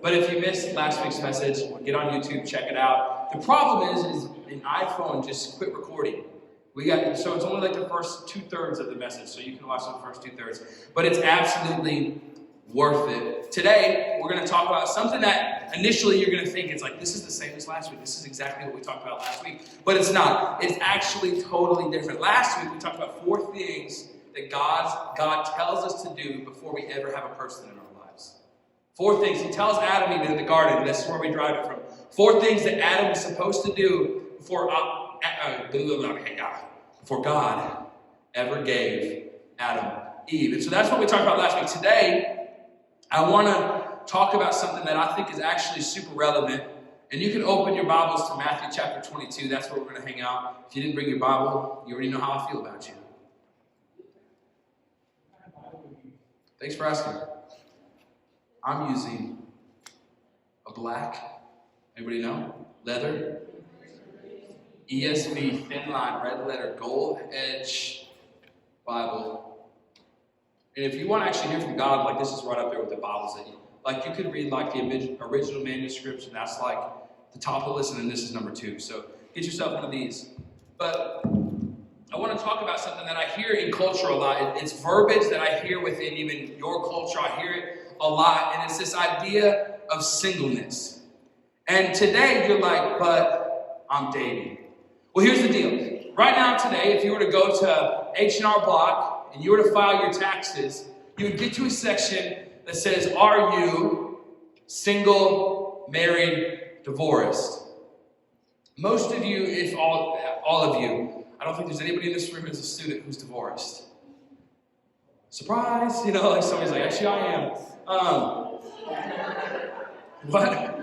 But if you missed last week's message, get on YouTube, check it out. The problem is an iPhone just quit recording. So it's only like the first 2/3 of the message, so you can watch the first 2/3. But it's absolutely worth it. Today, we're going to talk about something that initially you're going to think it's like, this is the same as last week. This is exactly what we talked about last week. But it's not. It's actually totally different. Last week, we talked about 4 things that God tells us to do before we ever have a person in our lives. 4 things. He tells Adam even in the garden, and this is where we drive it from. 4 things that Adam was supposed to do before God ever gave Adam Eve. And so that's what we talked about last week. Today, I want to talk about something that I think is actually super relevant. And you can open your Bibles to Matthew chapter 22. That's where we're going to hang out. If you didn't bring your Bible, you already know how I feel about you. Thanks for asking. I'm using a black, anybody know? Leather. ESV, thin line, red letter, gold edge Bible. And if you want to actually hear from God, like this is right up there with the Bibles that you could read like the original manuscripts, and that's like the top of the list, and then this is number 2. So get yourself one of these. But I want to talk about something that I hear in culture a lot. It's verbiage that I hear within even your culture. I hear it a lot, and it's this idea of singleness. And today you're like, but I'm dating. Well, here's the deal. Right now today, if you were to go to H&R Block, and you were to file your taxes, you would get to a section that says, are you single, married, divorced? Most of you, if all of you, I don't think there's anybody in this room as a student who's divorced. Surprise! Like somebody's like, actually I am. What?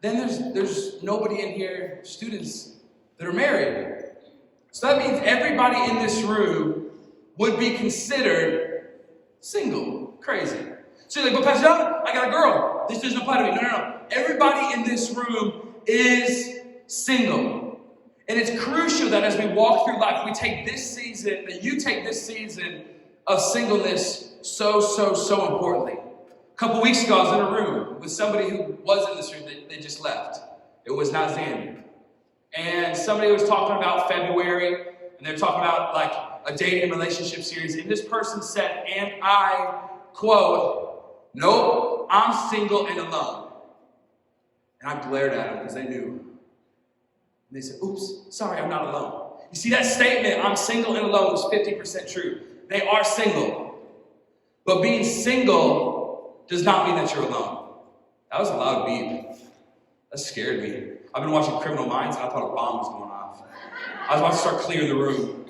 Then there's nobody in here, students, that are married. So that means everybody in this room would be considered single. Crazy. So you're like, but Pastor John, I got a girl. This doesn't apply to me. No. Everybody in this room is single. And it's crucial that as we walk through life, we take this season, that you take this season of singleness so importantly. A couple weeks ago, I was in a room with somebody who was in this room. They just left. It was not Xander. And somebody was talking about February, and they're talking about like a dating relationship series. And this person said, and I quote, nope, I'm single and alone. And I glared at them because they knew. And they said, oops, sorry, I'm not alone. You see, that statement, I'm single and alone, was 50% true. They are single. But being single does not mean that you're alone. That was a loud beep. That scared me. I've been watching Criminal Minds, and I thought a bomb was going off. I was about to start clearing the room.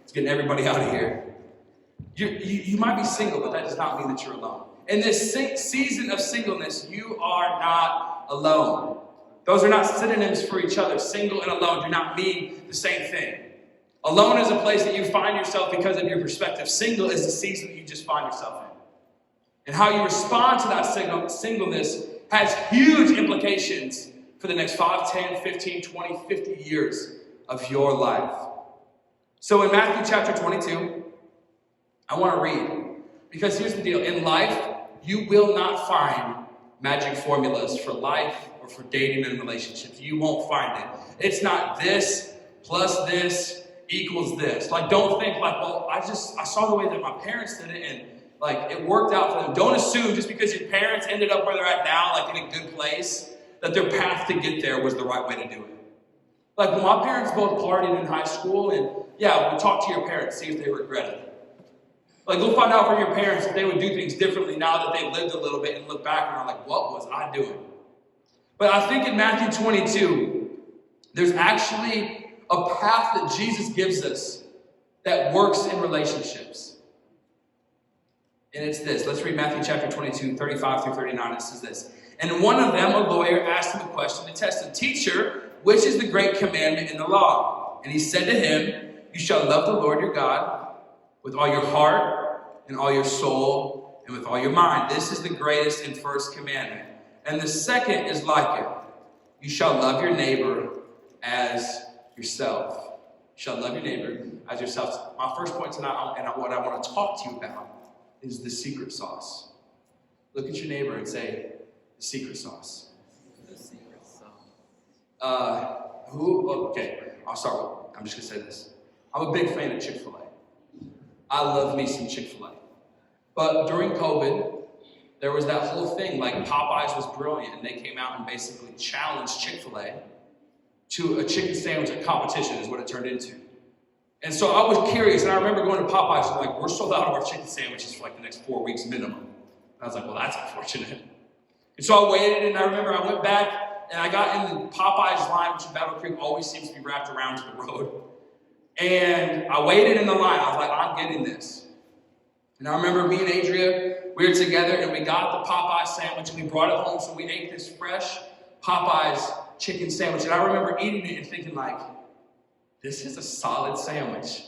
It's getting everybody out of here. You might be single, but that does not mean that you're alone. In this season of singleness, you are not alone. Those are not synonyms for each other. Single and alone do not mean the same thing. Alone is a place that you find yourself because of your perspective. Single is the season that you just find yourself in. And how you respond to that singleness has huge implications for the next 5, 10, 15, 20, 50 years of your life. So in Matthew chapter 22, I want to read. Because here's the deal. In life, you will not find magic formulas for life or for dating and relationships. You won't find it. It's not this plus this equals this. Like, don't think like, well, I saw the way that my parents did it and like it worked out for them. Don't assume just because your parents ended up where they're at now, like in a good place, that their path to get there was the right way to do it. Like when my parents both partied in high school, and yeah, we talk to your parents, see if they regret it. Like go find out from your parents if they would do things differently now that they've lived a little bit and look back and are like, what was I doing? But I think in Matthew 22, there's actually a path that Jesus gives us that works in relationships. And it's this. Let's read Matthew chapter 22, 35 through 39. It says this. And one of them, a lawyer, asked him a question to test him. Teacher, which is the great commandment in the law? And he said to him, you shall love the Lord your God with all your heart and all your soul and with all your mind. This is the greatest and first commandment. And the second is like it. You shall love your neighbor as yourself. shall love your neighbor as yourself. My first point tonight, and what I want to talk to you about, is the secret sauce. Look at your neighbor and say, the secret sauce. The secret sauce. Okay, I'll start with, I'm just going to say this. I'm a big fan of Chick-fil-A. I love me some Chick-fil-A. But during COVID, there was that whole thing, like Popeyes was brilliant, and they came out and basically challenged Chick-fil-A to a chicken sandwich competition is what it turned into. And so I was curious, and I remember going to Popeyes and like, we're sold out of our chicken sandwiches for like the next 4 weeks minimum. And I was like, well, that's unfortunate. And so I waited, and I remember I went back, and I got in the Popeyes line, which in Battle Creek always seems to be wrapped around to the road. And I waited in the line. I was like, I'm getting this. And I remember me and Adria, we were together, and we got the Popeyes sandwich, and we brought it home, so we ate this fresh Popeyes chicken sandwich. And I remember eating it and thinking like, this is a solid sandwich.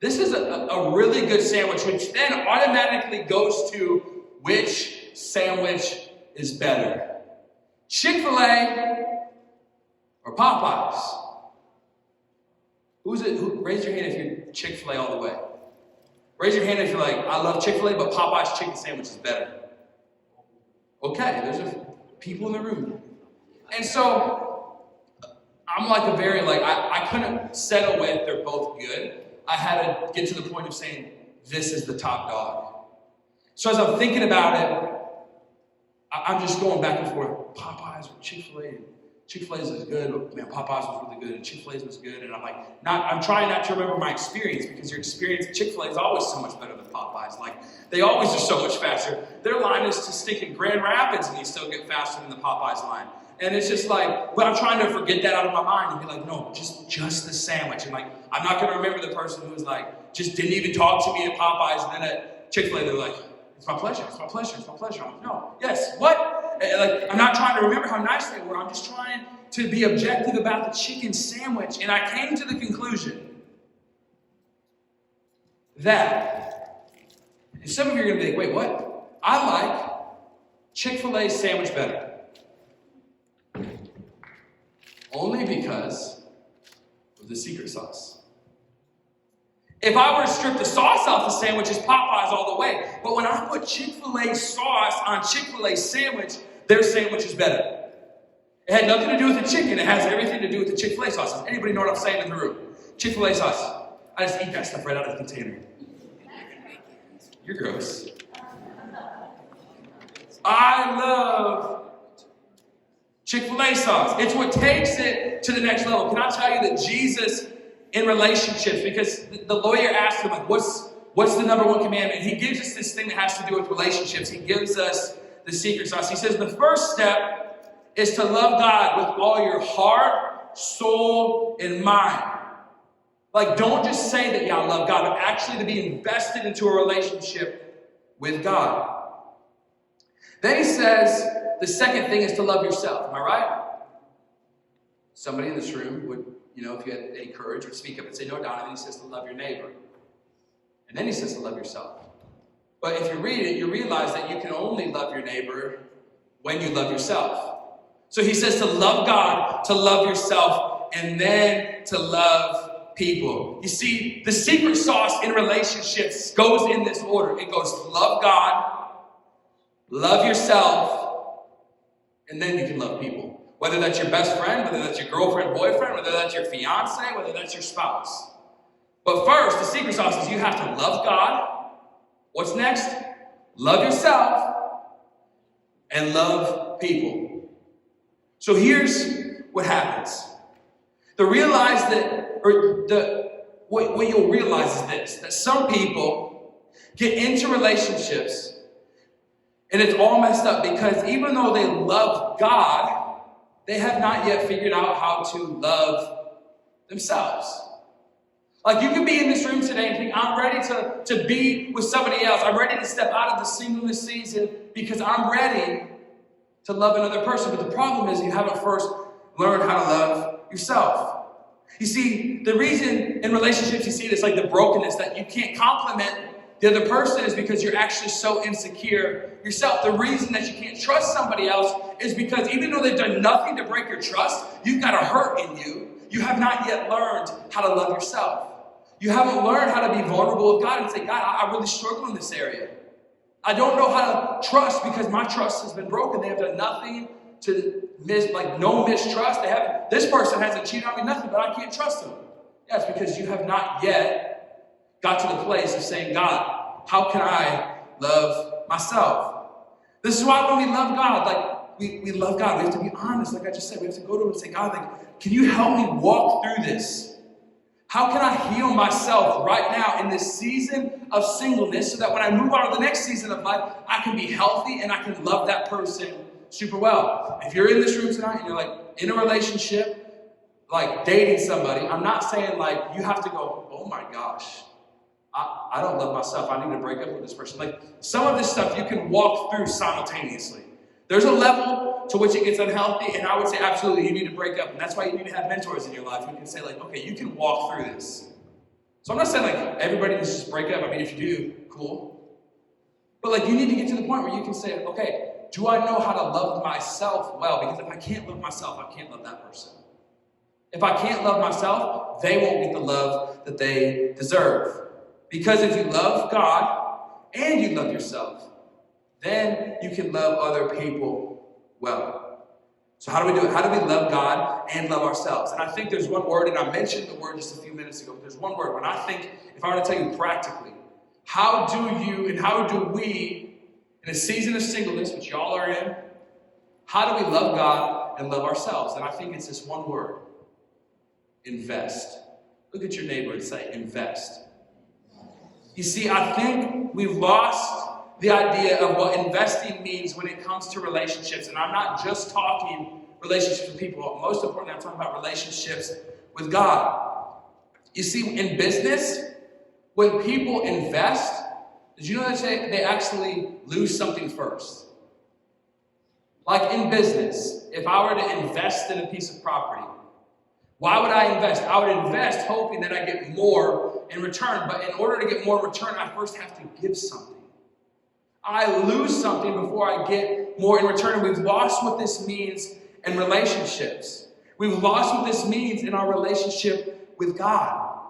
This is a really good sandwich, which then automatically goes to which sandwich is better. Chick-fil-A or Popeyes? Raise your hand if you're Chick-fil-A all the way. Raise your hand if you're like, I love Chick-fil-A, but Popeyes chicken sandwich is better. Okay, there's people in the room. And so, I'm like I couldn't settle with they're both good. I had to get to the point of saying, this is the top dog. So as I'm thinking about it, I'm just going back and forth. Popeyes or Chick-fil-A. Chick-fil-A's was good. Man, Popeyes was really good. And Chick-fil-A's was good. And I'm like, I'm trying not to remember my experience, because your experience at Chick-fil-A is always so much better than Popeyes. Like, they always are so much faster. Their line is to stick in Grand Rapids, and you still get faster than the Popeyes line. And it's just like, but I'm trying to forget that out of my mind and be like, no, just the sandwich. And like, I'm not going to remember the person who was like, just didn't even talk to me at Popeyes. And then at Chick-fil-A, they're like, it's my pleasure, it's my pleasure, it's my pleasure. I'm like, no, yes, what? And like, I'm not trying to remember how nice they were. I'm just trying to be objective about the chicken sandwich. And I came to the conclusion that, and some of you are going to be like, wait, what? I like Chick-fil-A's sandwich better. Only because of the secret sauce. If I were to strip the sauce off the sandwich, it's Popeyes all the way. But when I put Chick-fil-A sauce on Chick-fil-A sandwich, their sandwich is better. It had nothing to do with the chicken. It has everything to do with the Chick-fil-A sauce. Does anybody know what I'm saying in the room? Chick-fil-A sauce. I just eat that stuff right out of the container. You're gross. I love Chick-fil-A sauce. It's what takes it to the next level. Can I tell you that Jesus in relationships, because the lawyer asked him, like, what's the number one commandment? And he gives us this thing that has to do with relationships. He gives us the secret sauce. He says the first step is to love God with all your heart, soul, and mind. Like, don't just say that y'all love God, but actually to be invested into a relationship with God. Then he says the second thing is to love yourself. Am I right? Somebody in this room would, if you had any courage, would speak up and say, no, Don. And then he says to love your neighbor. And then he says to love yourself. But if you read it, you realize that you can only love your neighbor when you love yourself. So he says to love God, to love yourself, and then to love people. You see, the secret sauce in relationships goes in this order. It goes to love God, love yourself, and then you can love people. Whether that's your best friend, whether that's your girlfriend, boyfriend, whether that's your fiance, whether that's your spouse. But first, the secret sauce is you have to love God. What's next? Love yourself and love people. So here's what happens. What you'll realize is this, that some people get into relationships and it's all messed up because even though they love God, they have not yet figured out how to love themselves. Like, you can be in this room today and think, I'm ready to be with somebody else. I'm ready to step out of the singleness season because I'm ready to love another person. But the problem is you haven't first learned how to love yourself. You see, the reason in relationships you see this, like the brokenness, that you can't compliment the other person is because you're actually so insecure yourself. The reason that you can't trust somebody else is because even though they've done nothing to break your trust, you've got a hurt in you. you have not yet learned how to love yourself. You haven't learned how to be vulnerable with God and say, God, I really struggle in this area. I don't know how to trust because my trust has been broken. They have done nothing to no mistrust. This person hasn't cheated on me, nothing, but I can't trust them. Yeah, it's because you have not yet got to the place of saying, God, how can I love myself? This is why when we love God, we love God. We have to be honest, like I just said. We have to go to him and say, God, can you help me walk through this? How can I heal myself right now in this season of singleness so that when I move on to the next season of life, I can be healthy and I can love that person super well? If you're in this room tonight and you're in a relationship, dating somebody, I'm not saying you have to go, oh my gosh, I don't love myself. I need to break up with this person. Some of this stuff you can walk through simultaneously. There's a level to which it gets unhealthy, and I would say absolutely you need to break up. And that's why you need to have mentors in your life who can say, okay, you can walk through this. So I'm not saying everybody needs to just break up. I mean, if you do, cool. But you need to get to the point where you can say, okay, do I know how to love myself well? Because if I can't love myself, I can't love that person. If I can't love myself, they won't get the love that they deserve. Because if you love God and you love yourself, then you can love other people well. So how do we do it? How do we love God and love ourselves? And I think there's one word, and I mentioned the word just a few minutes ago, but there's one word. When I think, if I were to tell you practically, how do we, in a season of singleness, which y'all are in, how do we love God and love ourselves? And I think it's this one word: invest. Look at your neighbor and say, invest. You see, I think we've lost the idea of what investing means when it comes to relationships. And I'm not just talking relationships with people. Most importantly, I'm talking about relationships with God. You see, in business, when people invest, did you know that they actually lose something first? In business, if I were to invest in a piece of property, why would I invest? I would invest hoping that I get more in return. But in order to get more in return, I first have to give something. I lose something before I get more in return. And we've lost what this means in relationships. We've lost what this means in our relationship with God.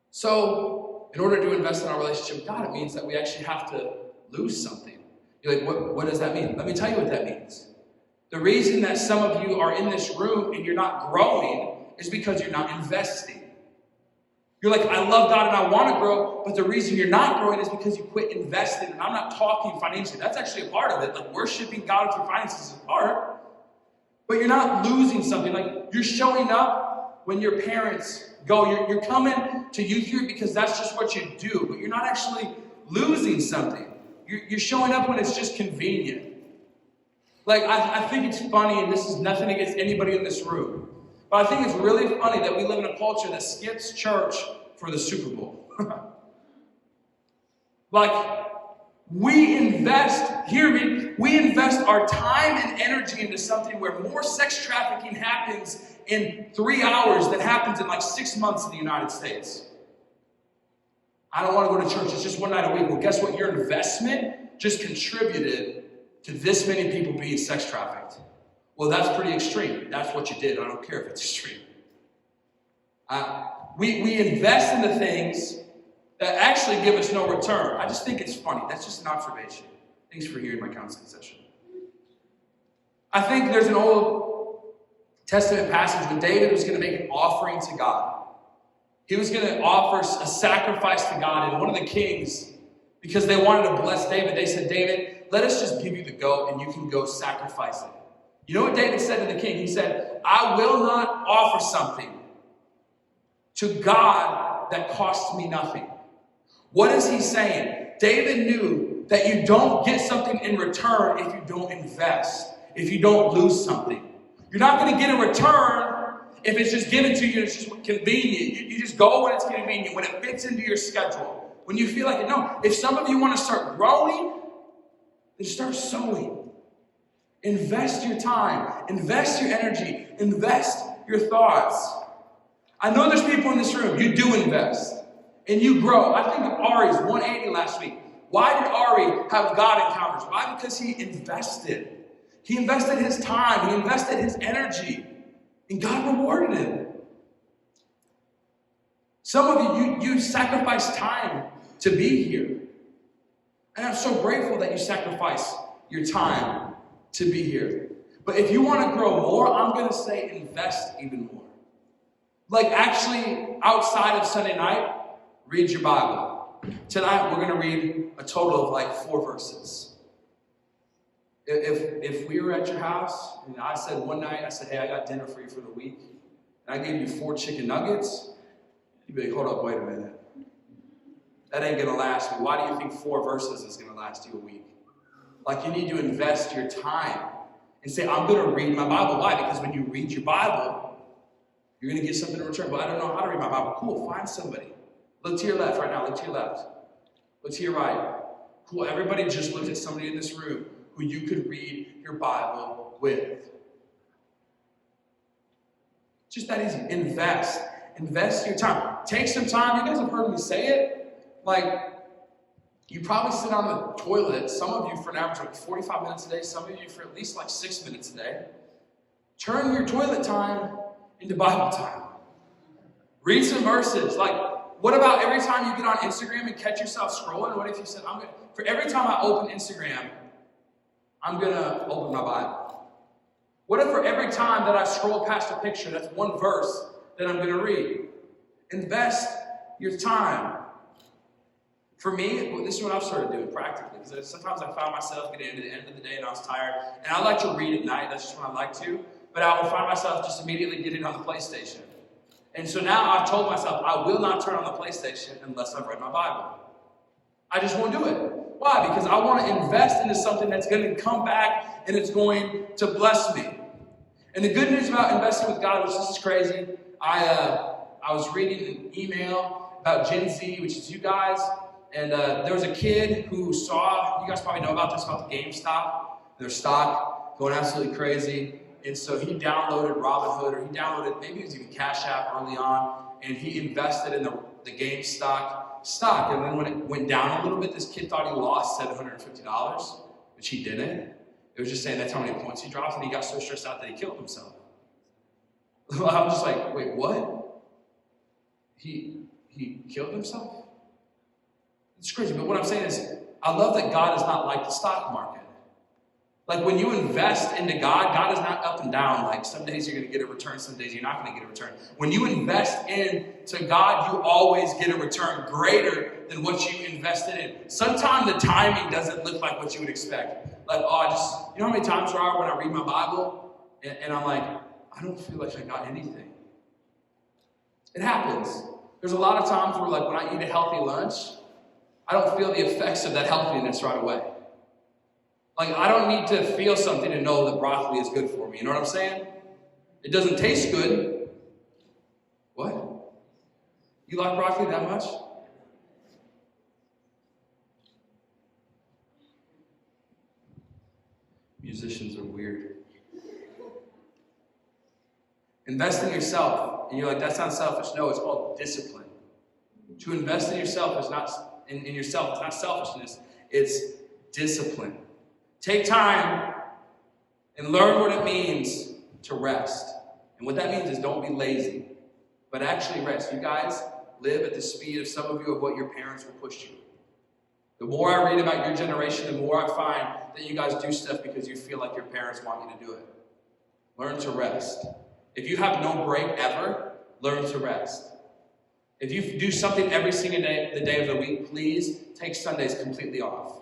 So, in order to invest in our relationship with God, it means that we actually have to lose something. You're what does that mean? Let me tell you what that means. The reason that some of you are in this room and you're not growing is because you're not investing. You're I love God and I want to grow, but the reason you're not growing is because you quit investing. And I'm not talking financially. That's actually a part of it. Worshiping God with your finances is a part. But you're not losing something. You're showing up when your parents go. You're coming to youth group because that's just what you do. But you're not actually losing something. You're showing up when it's just convenient. I think it's funny, and this is nothing against anybody in this room, but I think it's really funny that we live in a culture that skips church for the Super Bowl. We invest, hear me, we invest our time and energy into something where more sex trafficking happens in 3 hours than happens in 6 months in the United States. I don't want to go to church, it's just one night a week. Well, guess what? Your investment just contributed to this many people being sex trafficked. Well, that's pretty extreme. That's what you did. I don't care if it's extreme. We invest in the things that actually give us no return. I just think it's funny. That's just an observation. Thanks for hearing my counseling session. I think there's an Old Testament passage when David was going to make an offering to God. He was going to offer a sacrifice to God, and one of the kings, because they wanted to bless David, they said, David, let us just give you the goat and you can go sacrifice it. You know what David said to the king? He said, I will not offer something to God that costs me nothing. What is he saying? David knew that you don't get something in return if you don't invest, if you don't lose something. You're not going to get a return if it's just given to you and it's just convenient. You just go when it's convenient, when it fits into your schedule, when you feel like it. No, if some of you want to start growing, then start sowing. Invest your time, invest your energy, invest your thoughts. I know there's people in this room, you do invest, and you grow. I think of Ari's 180 last week. Why did Ari have God encounters? Why? Because he invested. He invested his time, he invested his energy. And God rewarded him. Some of you sacrifice time to be here. And I'm so grateful that you sacrifice your time to be here. But if you want to grow more, I'm going to say invest even more. Like actually, outside of Sunday night, read your Bible. Tonight, we're going to read a total of like 4 verses. If we were at your house, and I said one night, I said, hey, I got dinner for you for the week, and I gave you 4 chicken nuggets, you'd be like, hold up, wait a minute. That ain't going to last me. Why do you think 4 verses is going to last you a week? Like, you need to invest your time and say, I'm going to read my Bible. Why? Because when you read your Bible, you're going to get something in return. But I don't know how to read my Bible. Cool, find somebody. Look to your left right now. Look to your left. Look to your right. Cool, everybody just look at somebody in this room who you could read your Bible with. Just that easy. Invest. Invest your time. Take some time. You guys have heard me say it. Like, you probably sit on the toilet, some of you for an average of 45 minutes a day, some of you for at least like 6 minutes a day. Turn your toilet time into Bible time. Read some verses. Like, what about every time you get on Instagram and catch yourself scrolling? What if you said, for every time I open Instagram, I'm going to open my Bible? What if for every time that I scroll past a picture, that's 1 verse that I'm going to read? Invest your time. For me, this is what I've started doing practically, because sometimes I found myself getting into the end of the day and I was tired, and I like to read at night, that's just when I like to, but I would find myself just immediately getting on the PlayStation. And so now I've told myself, I will not turn on the PlayStation unless I've read my Bible. I just won't do it. Why? Because I want to invest into something that's going to come back and it's going to bless me. And the good news about investing with God, which this is crazy, I was reading an email about Gen Z, which is you guys, and there was a kid who saw, you guys probably know about this, about the GameStop, their stock going absolutely crazy. And so he downloaded Robinhood, or he downloaded, maybe it was even Cash App early on, and he invested in the GameStop stock. And then when it went down a little bit, this kid thought he lost $750, which he didn't. It was just saying that's how many points he dropped, and he got so stressed out that he killed himself. I was just like, wait, what? He killed himself? It's crazy, but what I'm saying is, I love that God is not like the stock market. Like when you invest into God, God is not up and down. Like some days you're going to get a return, some days you're not going to get a return. When you invest into God, you always get a return greater than what you invested in. Sometimes the timing doesn't look like what you would expect. Like, you know how many times there are when I read my Bible and I'm like, I don't feel like I got anything. It happens. There's a lot of times where like when I eat a healthy lunch, I don't feel the effects of that healthiness right away. Like, I don't need to feel something to know that broccoli is good for me. You know what I'm saying? It doesn't taste good. What? You like broccoli that much? Musicians are weird. Invest in yourself. And you're like, that sounds selfish. No, it's called discipline. To invest in yourself is not in yourself. It's not selfishness. It's discipline. Take time and learn what it means to rest. And what that means is don't be lazy, but actually rest. You guys live at the speed of some of you of what your parents will push you. The more I read about your generation, the more I find that you guys do stuff because you feel like your parents want you to do it. Learn to rest. If you have no break ever, learn to rest. If you do something every single day, the day of the week, please take Sundays completely off.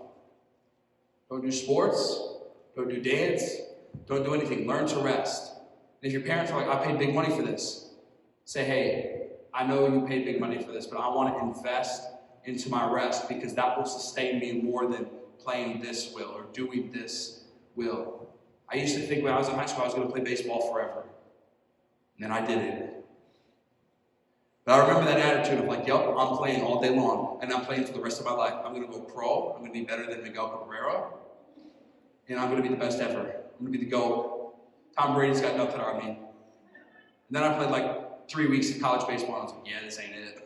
Don't do sports. Don't do dance. Don't do anything. Learn to rest. And if your parents are like, I paid big money for this, say, hey, I know you paid big money for this, but I want to invest into my rest because that will sustain me more than playing this will or doing this will. I used to think when I was in high school I was going to play baseball forever. And then I did it. But I remember that attitude of like, yep, I'm playing all day long, and I'm playing for the rest of my life. I'm going to go pro. I'm going to be better than Miguel Cabrera, and I'm going to be the best ever. I'm going to be the GOAT. Tom Brady's got nothing on me. And then I played like 3 weeks of college baseball, and I was like, yeah, this ain't it.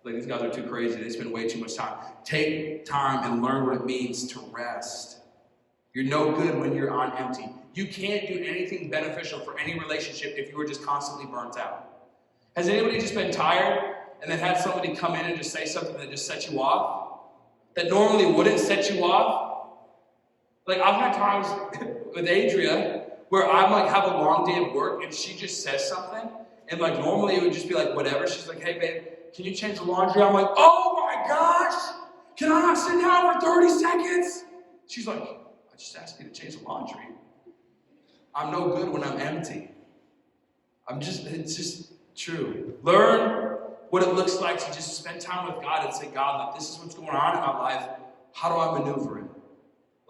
Like, these guys are too crazy. They spend way too much time. Take time and learn what it means to rest. You're no good when you're on empty. You can't do anything beneficial for any relationship if you are just constantly burnt out. Has anybody just been tired and then had somebody come in and just say something that just set you off? That normally wouldn't set you off? Like, I've had times with Adria where I'm like, have a long day of work and she just says something. And like, normally it would just be like, whatever. She's like, hey babe, can you change the laundry? I'm like, oh my gosh, can I not sit down for 30 seconds? She's like, I just asked you to change the laundry. I'm no good when I'm empty. It's just true. Learn what it looks like to just spend time with God and say, God, like, this is what's going on in my life. How do I maneuver it?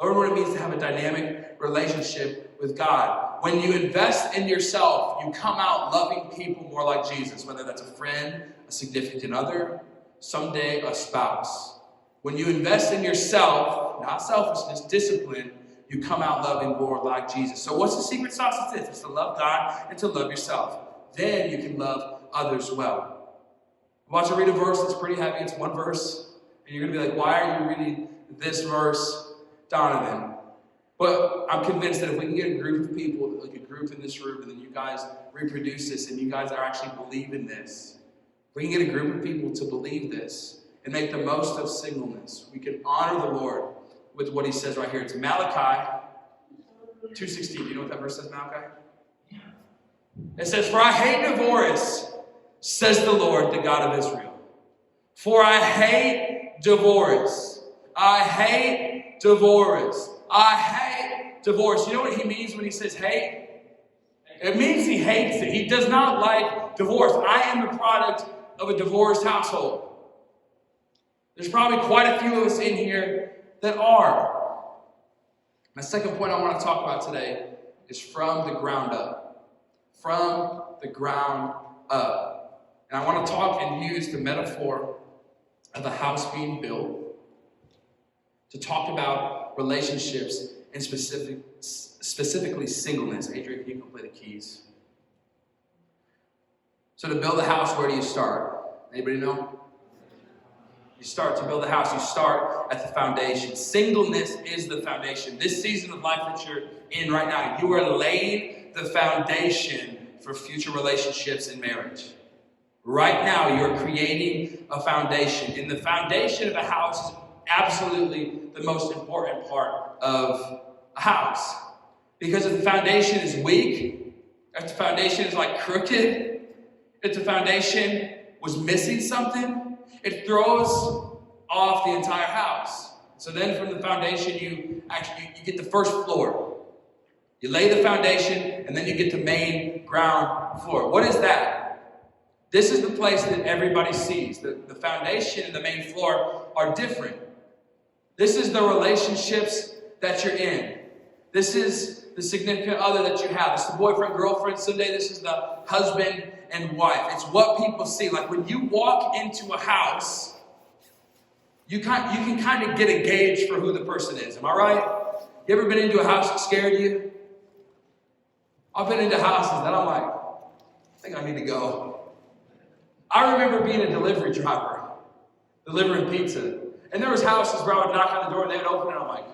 Learn what it means to have a dynamic relationship with God. When you invest in yourself, you come out loving people more like Jesus, whether that's a friend, a significant other, someday a spouse. When you invest in yourself, not selfishness, discipline, you come out loving more like Jesus. So what's the secret sauce of this? It's to love God and to love yourself. Then you can love others well. I'm about to read a verse that's pretty heavy. It's one verse. And you're going to be like, why are you reading this verse, Donovan? But I'm convinced that if we can get a group of people, like a group in this room, and then you guys reproduce this, and you guys are actually believing this, if we can get a group of people to believe this and make the most of singleness, we can honor the Lord with what he says right here. It's Malachi 2:16. Do you know what that verse says, Malachi? It says, for I hate divorce, says the Lord, the God of Israel. For I hate divorce. I hate divorce. I hate divorce. You know what he means when he says hate? It means he hates it. He does not like divorce. I am the product of a divorced household. There's probably quite a few of us in here that are. My second point I want to talk about today is from the ground up. From the ground up. And I want to talk and use the metaphor of a house being built to talk about relationships and specifically singleness. Adrian, can you come play the keys? So to build a house, where do you start? Anybody know? You start to build a house. You start at the foundation. Singleness is the foundation. This season of life that you're in right now, you are laying the foundation for future relationships and marriage. Right now, you're creating a foundation. And the foundation of a house is absolutely the most important part of a house. Because if the foundation is weak, if the foundation is like crooked, if the foundation was missing something, it throws off the entire house. So then from the foundation, you get the first floor. You lay the foundation, and then you get the main ground floor. What is that? This is the place that everybody sees. The foundation and the main floor are different. This is the relationships that you're in. This is the significant other that you have. This is the boyfriend, girlfriend. Someday this is the husband and wife. It's what people see. Like when you walk into a house, you can kind of get a gauge for who the person is. Am I right? You ever been into a house that scared you? I've been into houses that I'm like, I think I need to go. I remember being a delivery driver, delivering pizza. And there was houses where I would knock on the door and they would open it and I'm like,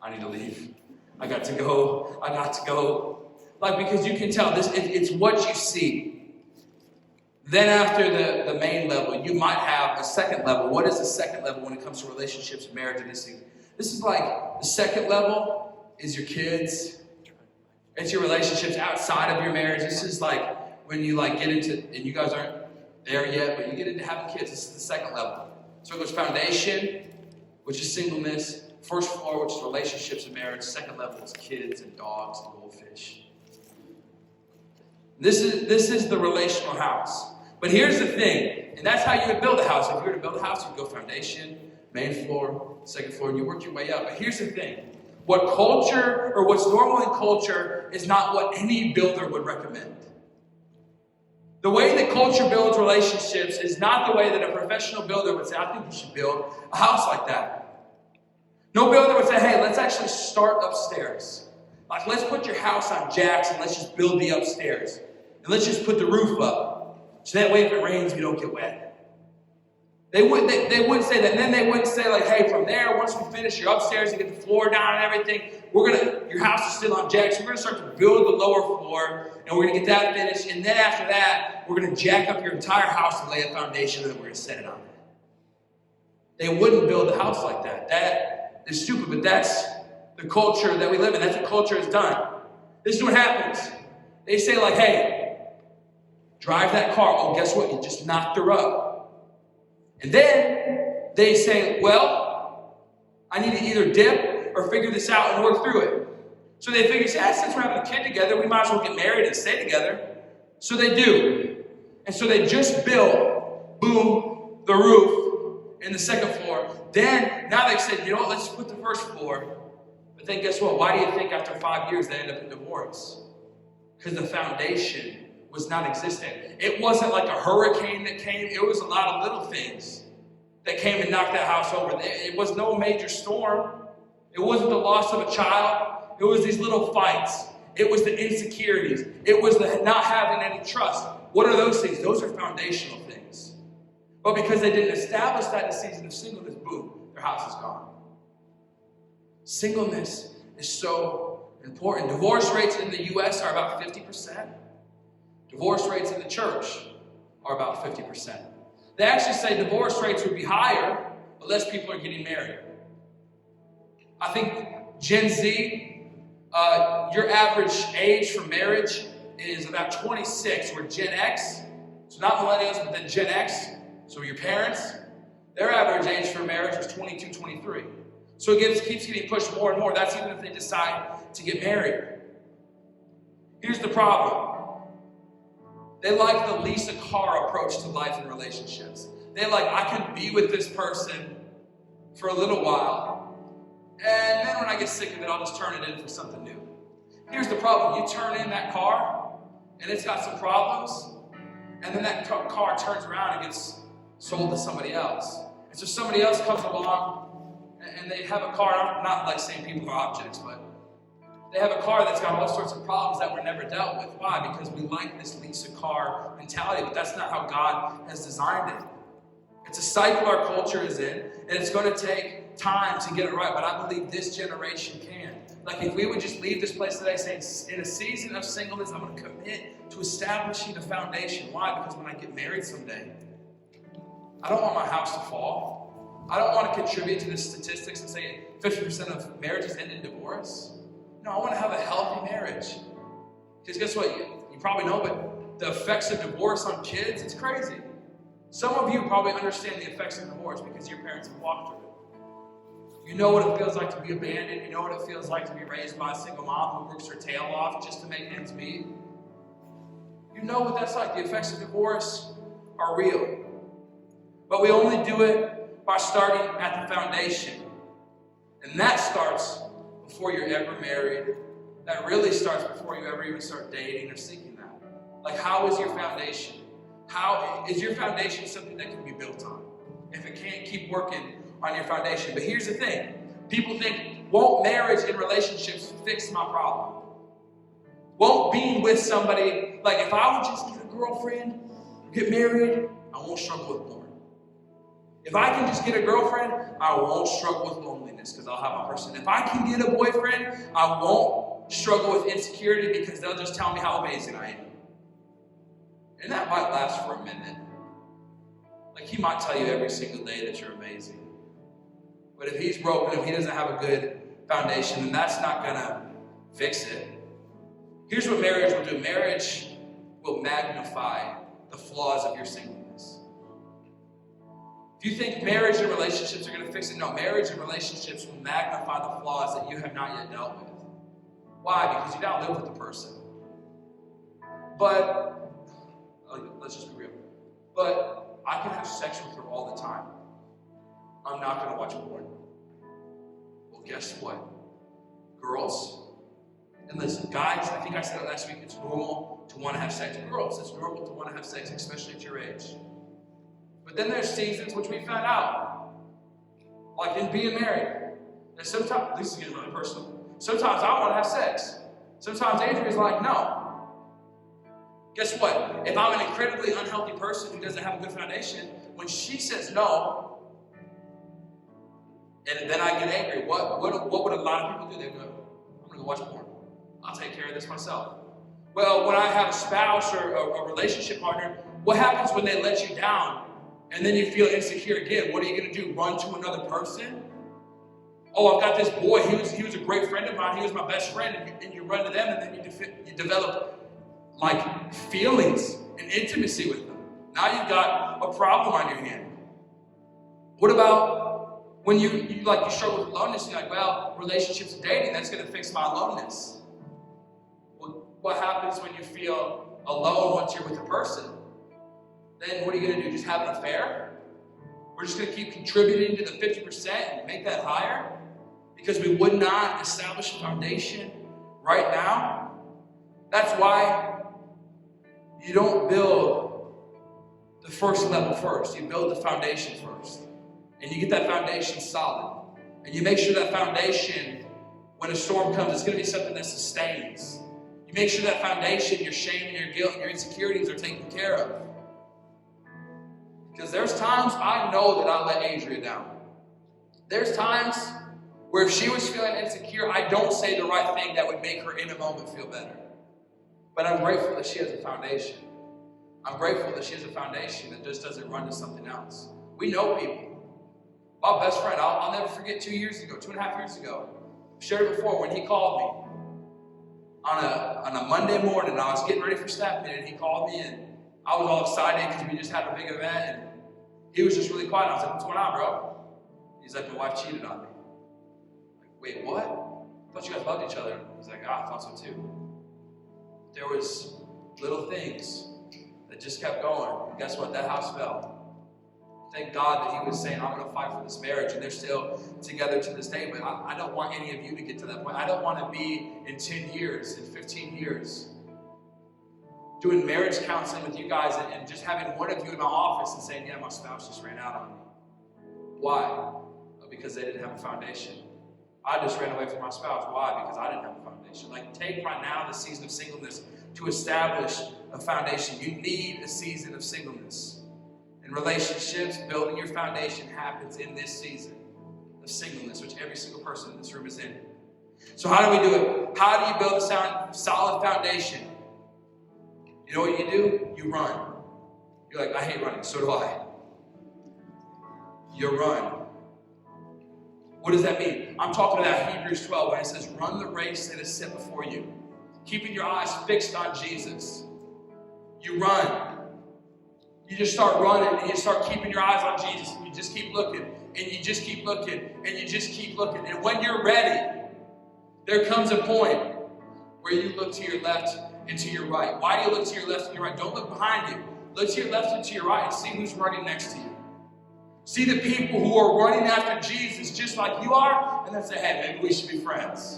I need to leave. I got to go. I got to go. Like, because you can tell this, it's what you see. Then after the main level, you might have a second level. What is the second level when it comes to relationships, marriage, and this thing? This is like, the second level is your kids. It's your relationships outside of your marriage. This is like when you like get into, and you guys aren't there yet, but you get into having kids. This is the second level. So it goes foundation, which is singleness. First floor, which is relationships and marriage. Second level is kids and dogs and goldfish. This is the relational house. But here's the thing, and that's how you would build a house. If you were to build a house, you'd go foundation, main floor, second floor, and you work your way up. But here's the thing. What culture, or what's normal in culture, is not what any builder would recommend. The way that culture builds relationships is not the way that a professional builder would say, I think you should build a house like that. No builder would say, hey, let's actually start upstairs. Like, let's put your house on jacks and let's just build the upstairs. And let's just put the roof up. So that way if it rains, you don't get wet. They wouldn't say that. And then they wouldn't say like, hey, from there, once we finish, you're upstairs, you get the floor down and everything. Your house is still on jacks. We're going to start to build the lower floor, and we're going to get that finished. And then after that, we're going to jack up your entire house and lay a foundation, and then we're going to set it on it. They wouldn't build the house like that. That is stupid, but that's the culture that we live in. That's what culture has done. This is what happens. They say like, hey, drive that car. Oh, guess what? You just knocked her up. And then they say, well, I need to either dip or figure this out and work through it. So they figure, since we're having a kid together, we might as well get married and stay together. So they do. And so they just built, boom, the roof and the second floor. Then, now they said, you know what, let's put the first floor. But then guess what? Why do you think after 5 years they end up in divorce? Because the foundation was not existent. It wasn't like a hurricane that came. It was a lot of little things that came and knocked that house over. It was no major storm. It wasn't the loss of a child. It was these little fights. It was the insecurities. It was the not having any trust. What are those things? Those are foundational things. But because they didn't establish that in the season of singleness, boom, their house is gone. Singleness is so important. Divorce rates in the U.S. are about 50%. Divorce rates in the church are about 50%. They actually say divorce rates would be higher, but less people are getting married. I think Gen Z, your average age for marriage is about 26, where Gen X, so not millennials, but then Gen X, so your parents, their average age for marriage was 22, 23. So it keeps getting pushed more and more. That's even if they decide to get married. Here's the problem. They like the Lisa Carr approach to life and relationships. They like, I can be with this person for a little while, and then when I get sick of it, I'll just turn it in for something new. Here's the problem. You turn in that car, and it's got some problems, and then that car turns around and gets sold to somebody else. And so somebody else comes along, and they have a car, not like saying people are objects, but they have a car that's got all sorts of problems that were never dealt with. Why? Because we like this Lisa Carr mentality, but that's not how God has designed it. It's a cycle our culture is in, and it's going to take time to get it right, but I believe this generation can. Like if we would just leave this place today saying, in a season of singleness, I'm going to commit to establishing a foundation. Why? Because when I get married someday, I don't want my house to fall. I don't want to contribute to the statistics and say 50% of marriages end in divorce. No, I want to have a healthy marriage. Because guess what? You probably know, but the effects of divorce on kids, it's crazy. Some of you probably understand the effects of divorce because your parents have walked through it. You know what it feels like to be abandoned. You know what it feels like to be raised by a single mom who works her tail off just to make ends meet. You know what that's like. The effects of divorce are real. But we only do it by starting at the foundation. And that starts before you're ever married. That really starts before you ever even start dating or seeking that. Like, how is your foundation? How is your foundation something that can be built on? If it can't, keep working on your foundation. But here's the thing. People think, won't marriage and relationships fix my problem? Won't being with somebody, like if I would just get a girlfriend, get married, I won't struggle with porn. If I can just get a girlfriend, I won't struggle with loneliness because I'll have a person. If I can get a boyfriend, I won't struggle with insecurity because they'll just tell me how amazing I am. And that might last for a minute. Like he might tell you every single day that you're amazing. But if he's broken, if he doesn't have a good foundation, then that's not going to fix it. Here's what marriage will do. Marriage will magnify the flaws of your singleness. If you think marriage and relationships are going to fix it, no, marriage and relationships will magnify the flaws that you have not yet dealt with. Why? Because you now live with the person. But, let's just be real. But I can have sex with her all the time. I'm not going to watch porn. Well, guess what? Girls, and listen, guys, I think I said it last week, it's normal to want to have sex with girls. It's normal to want to have sex, especially at your age. But then there's seasons which we found out, like in being married, that sometimes, this is getting really personal, sometimes I want to have sex. Sometimes Adrian's like, no. Guess what? If I'm an incredibly unhealthy person who doesn't have a good foundation, when she says no, and then I get angry, what would a lot of people do? They go, I'm going to go watch porn. I'll take care of this myself. Well, when I have a spouse or a relationship partner, what happens when they let you down and then you feel insecure again? What are you going to do? Run to another person? Oh, I've got this boy. He was a great friend of mine. He was my best friend. And you run to them, and then you develop like feelings and intimacy with them. Now you've got a problem on your hand. What about when you struggle with loneliness? You're like, well, relationships and dating, that's going to fix my aloneness. Well, what happens when you feel alone once you're with a person? Then what are you going to do? Just have an affair? We're just going to keep contributing to the 50% and make that higher? Because we would not establish a foundation right now? That's why you don't build the first level first. You build the foundation first. And you get that foundation solid. And you make sure that foundation, when a storm comes, it's going to be something that sustains. You make sure that foundation, your shame and your guilt and your insecurities are taken care of. Because there's times I know that I let Adria down. There's times where if she was feeling insecure, I don't say the right thing that would make her in a moment feel better. But I'm grateful that she has a foundation. I'm grateful that she has a foundation that just doesn't run to something else. We know people. My best friend, I'll never forget 2.5 years ago, shared it before, when he called me on a Monday morning. I was getting ready for staff meeting, and he called me, and I was all excited because we just had a big event, and he was just really quiet. I was like, what's going on, bro? He's like, my wife cheated on me. Wait, what? I thought you guys loved each other. He's like, I thought so too. There was little things that just kept going. And guess what? That house fell. Thank God that he was saying, I'm going to fight for this marriage. And they're still together to this day. But I don't want any of you to get to that point. I don't want to be in 10 years, in 15 years, doing marriage counseling with you guys and just having one of you in my office and saying, yeah, my spouse just ran out on me. Why? Because they didn't have a foundation. I just ran away from my spouse. Why? Because I didn't have a foundation. Like, take right now the season of singleness to establish a foundation. You need a season of singleness. In relationships, building your foundation happens in this season of singleness, which every single person in this room is in. So how do we do it? How do you build a solid foundation? You know what you do? You run. You're like, I hate running. So do I. You run. What does that mean? I'm talking about Hebrews 12 when it says, run the race that is set before you, keeping your eyes fixed on Jesus. You run. You just start running and you start keeping your eyes on Jesus, and you just keep looking and you just keep looking and you just keep looking. And when you're ready, there comes a point where you look to your left and to your right. Why do you look to your left and your right? Don't look behind you. Look to your left and to your right and see who's running next to you. See the people who are running after Jesus just like you are, and then say, hey, maybe we should be friends.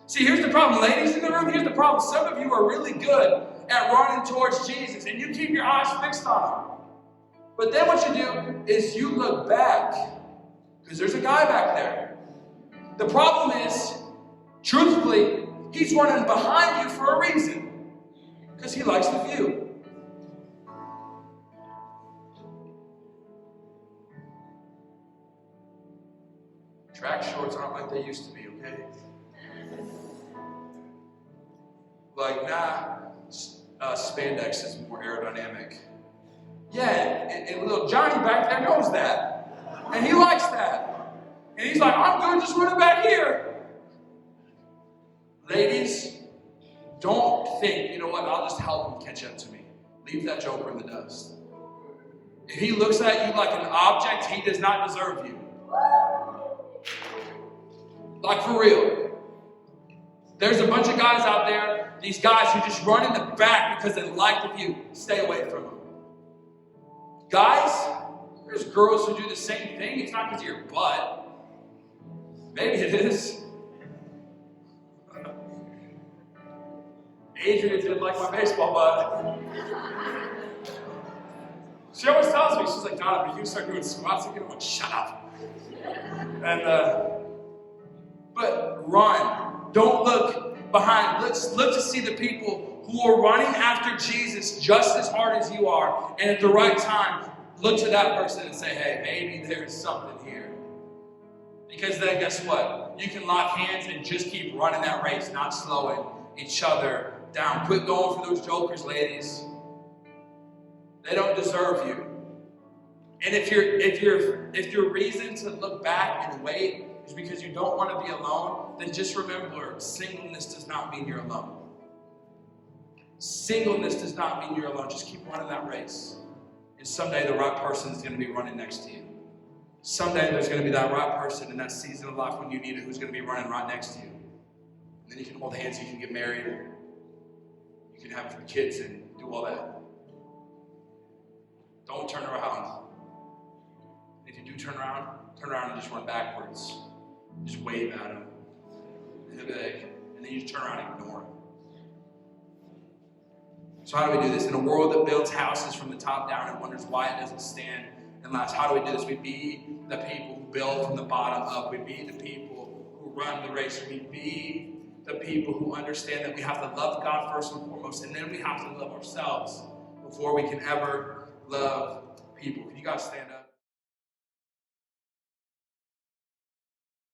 See, here's the problem. Ladies in the room, here's the problem. Some of you are really good at running towards Jesus, and you keep your eyes fixed on him. But then what you do is you look back, because there's a guy back there. The problem is, truthfully, he's running behind you for a reason, because he likes the view. Track shorts aren't like they used to be, okay? Like, spandex is more aerodynamic. Yeah, and little Johnny back there knows that. And he likes that. And he's like, I'm good, just running back here. Ladies, don't think, you know what, I'll just help him catch up to me. Leave that joker in the dust. If he looks at you like an object, he does not deserve you. Like, for real. There's a bunch of guys out there, these guys who just run in the back because they like the view. Stay away from them. Guys, there's girls who do the same thing. It's not because of your butt. Maybe it is. Adria didn't like my baseball butt. She always tells me, she's like, Donovan, you start doing squats again. I'm like, shut up. And, but run. Don't look behind. Let's look to see the people who are running after Jesus just as hard as you are. And at the right time, look to that person and say, hey, maybe there's something here. Because then guess what? You can lock hands and just keep running that race, not slowing each other down. Quit going for those jokers, ladies. They don't deserve you. And if your reason to look back and wait is because you don't want to be alone, then just remember, singleness does not mean you're alone. Singleness does not mean you're alone. Just keep running that race. And someday the right person is going to be running next to you. Someday there's going to be that right person in that season of life when you need it who's going to be running right next to you. And then you can hold hands, you can get married, you can have kids and do all that. Don't turn around. If you do turn around and just run backwards. Just wave at them. And then you just turn around and ignore them. So how do we do this? In a world that builds houses from the top down and wonders why it doesn't stand and last, how do we do this? We be the people who build from the bottom up. We be the people who run the race. We be the people who understand that we have to love God first and foremost, and then we have to love ourselves before we can ever love people. Can you guys stand up?